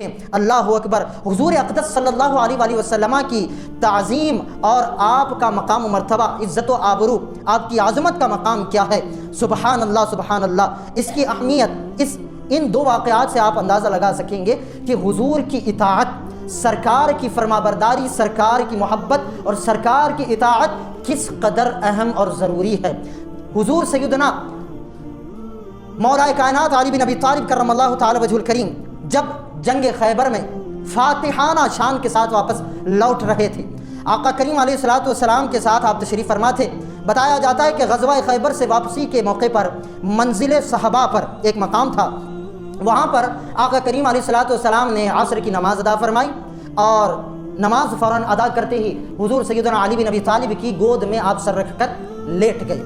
اللہ اکبر، حضور اقدس صلی اللہ علیہ وآلہ وسلم کی تعظیم اور آپ کا مقام و مرتبہ، عزت و آبرو، آپ کی عظمت کا مقام کیا ہے۔ سبحان اللہ سبحان اللہ۔ اس کی اہمیت ان دو واقعات سے آپ اندازہ لگا سکیں گے کہ حضور کی اطاعت، سرکار کی فرمانبرداری، سرکار کی محبت اور سرکار کی اطاعت کس قدر اہم اور ضروری ہے۔ حضور سیدنا مولا کائنات علی بن ابی طالب کرم اللہ تعالی وجہ الکریم جب جنگ خیبر میں فاتحانہ شان کے ساتھ واپس لوٹ رہے تھے، آقا کریم علیہ الصلوۃ والسلام کے ساتھ آپ تشریف فرما تھے۔ بتایا جاتا ہے کہ غزوہ خیبر سے واپسی کے موقع پر منزل صحابہ پر ایک مقام تھا، وہاں پر آقا کریم علیہ الصلوۃ والسلام نے عصر کی نماز ادا فرمائی اور نماز فوراً ادا کرتے ہی حضور سیدنا علی بن ابی طالب کی گود میں آپ سر رکھ کر لیٹ گئے۔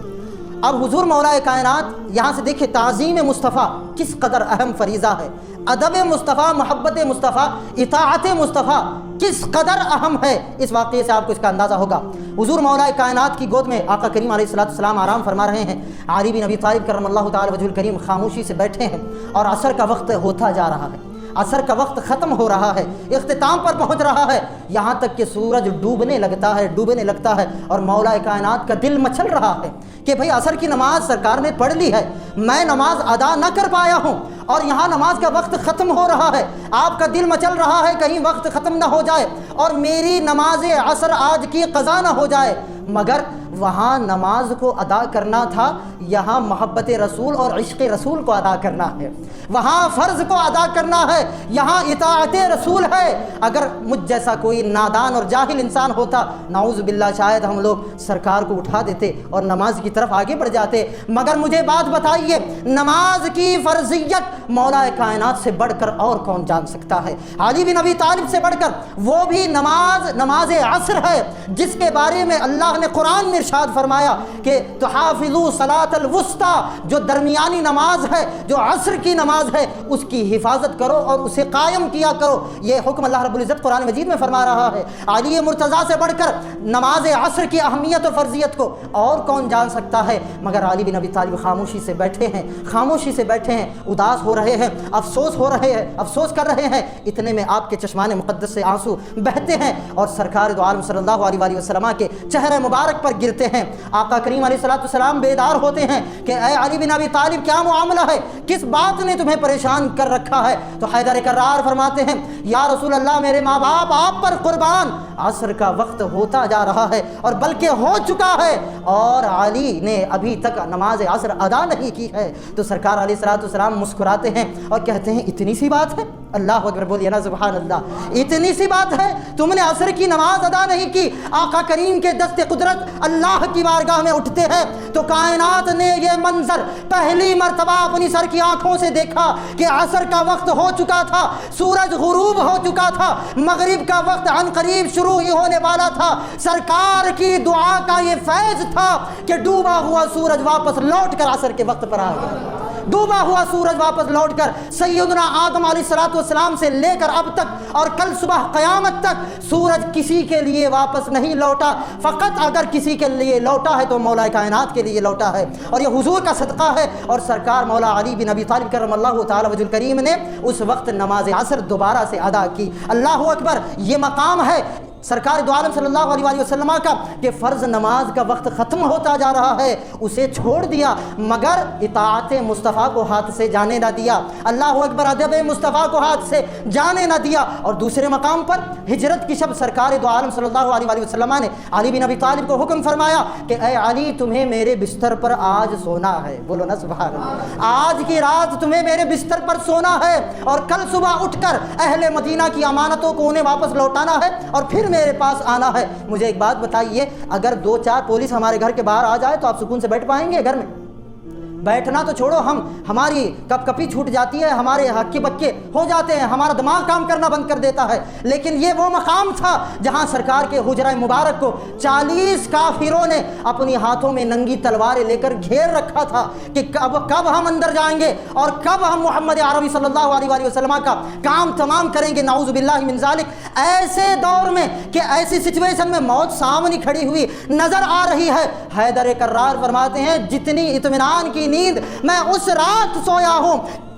اب حضور مولا کائنات، یہاں سے دیکھیں تعظیم مصطفیٰ کس قدر اہم فریضہ ہے، ادب مصطفیٰ، محبت مصطفیٰ، اطاعت مصطفیٰ کس قدر اہم ہے، اس واقعے سے آپ کو اس کا اندازہ ہوگا۔ حضور مولا کائنات کی گود میں آقا کریم علیہ الصلوۃ والسلام آرام فرما رہے ہیں، علی بن ابی طالب کرم اللہ تعالی وجہ الکریم خاموشی سے بیٹھے ہیں اور عصر کا وقت ہوتا جا رہا ہے، عصر کا وقت ختم ہو رہا ہے، اختتام پر پہنچ رہا ہے، یہاں تک کہ سورج ڈوبنے لگتا ہے اور مولا کائنات کا دل مچل رہا ہے کہ بھئی عصر کی نماز سرکار نے پڑھ لی ہے، میں نماز ادا نہ کر پایا ہوں اور یہاں نماز کا وقت ختم ہو رہا ہے، آپ کا دل مچل رہا ہے کہیں وقت ختم نہ ہو جائے اور میری نماز عصر آج کی قضا نہ ہو جائے۔ مگر وہاں نماز کو ادا کرنا تھا، یہاں محبت رسول اور عشق رسول کو ادا کرنا ہے، وہاں فرض کو ادا کرنا ہے، یہاں اطاعت رسول ہے۔ اگر مجھ جیسا کوئی نادان اور جاہل انسان ہوتا، نعوذ باللہ، شاید ہم لوگ سرکار کو اٹھا دیتے اور نماز کی طرف آگے بڑھ جاتے۔ مگر مجھے بات بتائیے، نماز کی فرضیت مولا کائنات سے بڑھ کر اور کون جان سکتا ہے؟ علی بن ابی طالب سے بڑھ کر وہ بھی نماز عصر ہے جس کے بارے میں اللہ نے قرآن میں ارشاد فرمایا کہ تحافظوا صلاۃ الوسطیٰ، جو درمیانی نماز ہے، جو عصر کی نماز ہے، اس کی حفاظت کرو اور اسے قائم کیا کرو۔ یہ حکم اللہ رب العزت قرآن مجید میں فرما رہا ہے۔ علی مرتضیٰ سے بڑھ کر نماز عصر کی اہمیت اور فرضیت کو اور کون جان سکتا ہے؟ مگر علی بن ابی طالب خاموشی سے بیٹھے ہیں، اداس ہو رہے ہیں، افسوس کر رہے ہیں۔ اتنے میں آپ کے چشمان مقدس سے آنسو بہتے ہیں اور سرکار دو عالم صلی اللہ علیہ وآلہ وسلم کے چہرے مبارک پر گرتے ہیں۔ آقا کریم علیہ الصلوۃ والسلام بیدار ہوتے ہیں کہ اے علی بن ابی طالب، کیا معاملہ ہے؟ کس بات نے تمہیں پریشان کر رکھا ہے؟ تو حیدر کرار فرماتے ہیں، یا رسول اللہ، میرے ماں باپ آپ پر قربان، عصر کا وقت ہوتا جا رہا ہے اور بلکہ ہو چکا ہے اور علی نے ابھی تک نماز عصر ادا نہیں کی ہے۔ تو سرکار علیہ الصلوۃ والسلام مسکراتے ہیں اور کہتے ہیں، اتنی سی بات ہے؟ اللہ اکبر، بولیے نا سبحان اللہ، اتنی سی بات ہے؟ تم نے عصر کی نماز ادا نہیں کی؟ آقا کریم کے دست قدرت اللہ کی بارگاہ میں اٹھتے ہیں تو کائنات نے یہ منظر پہلی مرتبہ اپنی سر کی آنکھوں سے دیکھا کہ عصر کا وقت ہو چکا تھا، سورج غروب ہو چکا تھا، مغرب کا وقت عن قریب شروع ہی ہونے والا تھا۔ سرکار کی دعا کا یہ فیض تھا کہ ڈوبا ہوا سورج واپس لوٹ کر عصر کے وقت پر آ گیا، ڈوبا ہوا سورج واپس لوٹ کر سیدنا آدم علیہ الصلوۃ والسلام سے لے کر اب تک اور کل صبح قیامت تک سورج کسی کے لیے واپس نہیں لوٹا، فقط اگر کسی کے لیے لوٹا ہے تو مولا کائنات کے لیے لوٹا ہے اور یہ حضور کا صدقہ ہے۔ اور سرکار مولا علی بن ابی طالب کرم اللہ تعالی وجہ الکریم نے اس وقت نماز عصر دوبارہ سے ادا کی۔ اللہ اکبر، یہ مقام ہے سرکار دو عالم صلی اللہ علیہ وآلہ وسلم کا کہ فرض نماز کا وقت ختم ہوتا جا رہا ہے، اسے چھوڑ دیا مگر اطاعت مصطفیٰ کو ہاتھ سے جانے نہ دیا۔ اللہ اکبر، ادب مصطفیٰ کو ہاتھ سے جانے نہ دیا۔ اور دوسرے مقام پر ہجرت کی شب سرکار دو عالم صلی اللہ علیہ وآلہ وسلم نے علی بن ابی طالب کو حکم فرمایا کہ اے علی، تمہیں میرے بستر پر آج سونا ہے، بولو نا سبحان اللہ، آج کی رات تمہیں میرے بستر پر سونا ہے اور کل صبح اٹھ کر اہل مدینہ کی امانتوں کو انہیں واپس لوٹانا ہے اور پھر میرے پاس آنا ہے۔ مجھے ایک بات بتائیے، اگر 2-4 پولیس ہمارے گھر کے باہر آ جائے تو آپ سکون سے بیٹھ پائیں گے گھر میں؟ بیٹھنا تو چھوڑو، ہماری کپ کپی چھوٹ جاتی ہے، ہمارے ہکے بکے ہو جاتے ہیں، ہمارا دماغ کام کرنا بند کر دیتا ہے۔ لیکن یہ وہ مقام تھا جہاں سرکار کے حجرہ مبارک کو 40 کافروں نے اپنی ہاتھوں میں ننگی تلواریں لے کر گھیر رکھا تھا کہ کب ہم اندر جائیں گے اور کب ہم محمد عربی صلی اللہ علیہ وآلہ وسلم کا کام تمام کریں گے، نعوذ باللہ من ذالک۔ ایسے دور میں کہ ایسی سچویشن میں موت سامنے کھڑی ہوئی نظر آ رہی ہے، حیدر کرار فرماتے ہیں، جتنی اطمینان کی نیند میں اس رات سویا ہوں